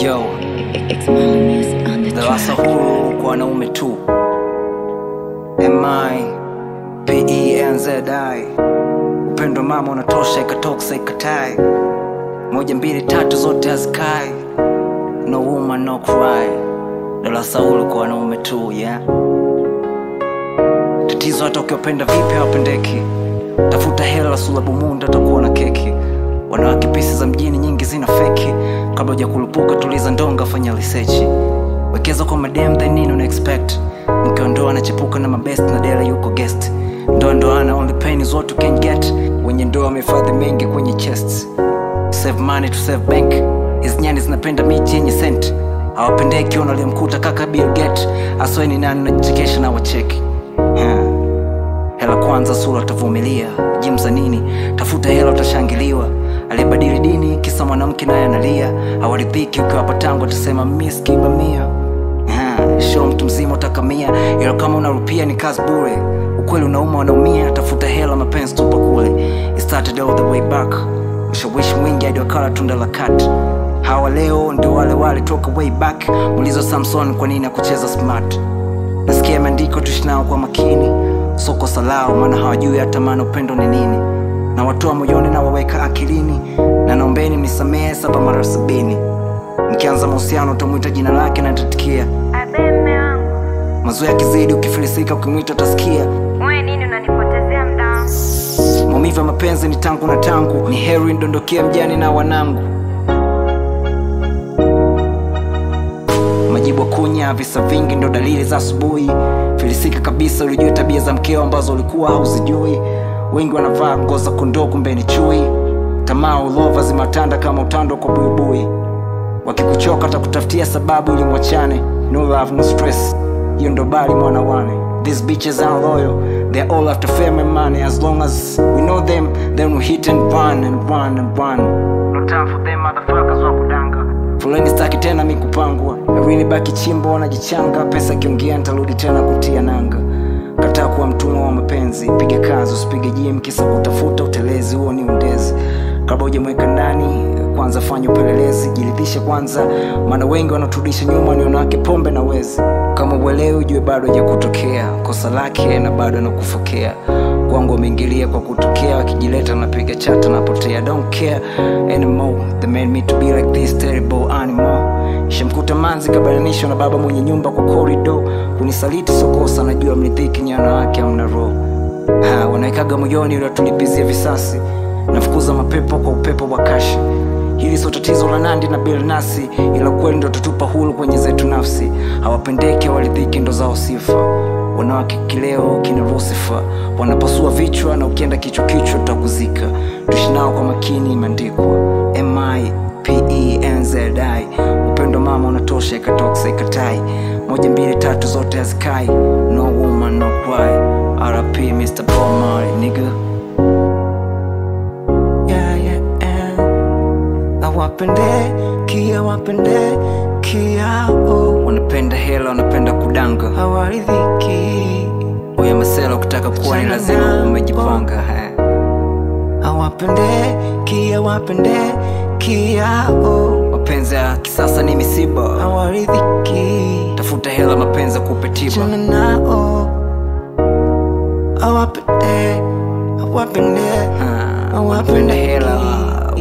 Yo, darasa huru kwa wanaume tu. M-I-P-E-N-Z-I. Upendo mama unatosha, ikatoksa ikatai. 1, 2, 3 zote hazikai. No woman no cry. Darasa huru kwa wanaume tu, yeah. Tatizo hata ukiwapenda vipi hawapendeki. Tafuta hela sulabu munda takuwa na keki. Wanawake pisi za mjini nyingi zina feki. Kabla huja kulupuka tuliza ndonga, fanya research. Wekeza kwa madem then nini una expect. Mke ndoa anachepuka na mabest na dela yuko guest. Ndoa only pain is what you can get. Wenye ndoa wamehifadhi mengi kwenye chests. Save money to save bank. Hizi nyani zinapenda miti yenye scent. Hawapendeki unaliyemkuta kaka Bill Gates. Asweni nani najichekesha na wacheki. Hela kwanza sura utavumilia. Jimza nini? Tafuta hela utashangiliwa. Alibadili dini kisa mwanamke naye analia. Hawaridhiki ukiwapa tango utasema miss kibamia. Show mtu mzima utakamia. Ila kama unarupia ni kazi bure. Ukweli unauma wanaumia. Tafuta hela mapenzi tupa kule. It started all the way back. Ushawishi mwingi hadi wakala tunda la kat. Hawa leo ndio wale toka way back. Mulizo Samson kwa nini kucheza smart. Nasikia maandiko tushinao kwa makini. Soko salao maana hawajui hata maana upendo ni nini. Na watoa moyoni na waweka akilini. Na naombeni mnisamehe 7 mara 70. Mkianza mahusiano utamuita jina lake na atatikia. Abeme wangu. Mazoea kizidi ukifilisika ukimuita utasikia. Wewe nini unanipotezea muda? Maumivu ya mapenzi ni tangu na tangu. Ni heri ndondokia mjani na wanangu. Majibu kunya visa vingi ndo dalili za asubuhi. Filisika kabisa ulijua tabia za mkeo ambazo ulikuwa hauzijui. Wengi wanavaa nguo za kondoo kumbe ni chui. Tamaa ulova zimatanda kama utando kwa buibui. Wakikuchoka atakutafutia sababu ili mwachane. No love no stress. Hiyo ndo bali mwana wane. These bitches aren't loyal. They're all after fame and money. As long as we know them, then we hit and run and run and run. No time for them motherfuckers wa kudanga. Fulani staki tena mikupangwa. Awini baki chimbo wanajichanga. Pesa kiongea nitarudi tena kutia nanga. Kataa kuwa mtumwa wa mapenzi. Piga kazi usipige gym kisa kutafuta utelezi. Huo ni undezi. Kabla hujamweka ndani kwanza fanya upelelezi. Jiridhishe kwanza maana wengi wanaturudisha nyuma ni wanawake pombe na wezi. Kama uelewi ujue bado hajakutokea. Kosa lake na bado anakufokea. Kwangu ameingilia kwa kutokea. Wakijileta napiga chata napotea. Don't care anymore. They made me to be like this terrible animal. Shamkuta manzi kabalanishwa na baba mwenye nyumba kwa corridor. Kunisaliti sokosa najua mnithiki nyana wake amna roho. Wanaikaga moyoni ili tulipizia visasi. Nafukuza mapepo kwa upepo wa kashi. Hili sio tatizo la Nandi na Bill Nasi. Ila kweli ndo tutupa huru kwenye zetu nafsi. Hawapendeki walidhiki ndo zao sifa. Wanawake kileo kina Lucifer. Wanapasua vichwa na ukienda kichwa utakuzika. Tushinao kwa makini imeandikwa M-I-P-E-N-Z-I. Upendo mama unatosha ikatoksa ikatai. 1, 2, 3 zote hazikai. No woman no cry. R.I.P. Mr. Paul Marley nigga. Wapende kia wanapenda hela wanapenda kudanga. Hawaridhiki. Oya masela ukitaka kuwa ni lazima umejipanga. Wapende kia mapenzi ya kisasa ni misiba. Hawaridhiki. Tafuta hela mapenzi kupe tiba. Wapende hela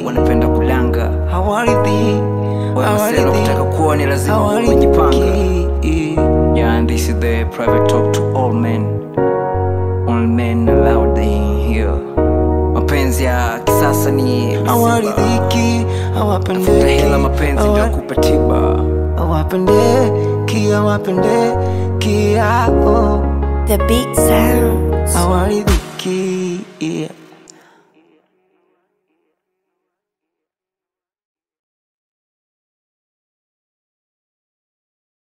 wanapenda kudanga. Hawaridhi. Masela ukitaka kuwa ni lazima umejipanga. Yeah, and this is the private talk to all men. All men allowed in here. Mapenzi ya kisasa ni Hawaridhiki. tafuta hela mapenzi ndio kupe tiba. The beat sounds. Hawaridhiki.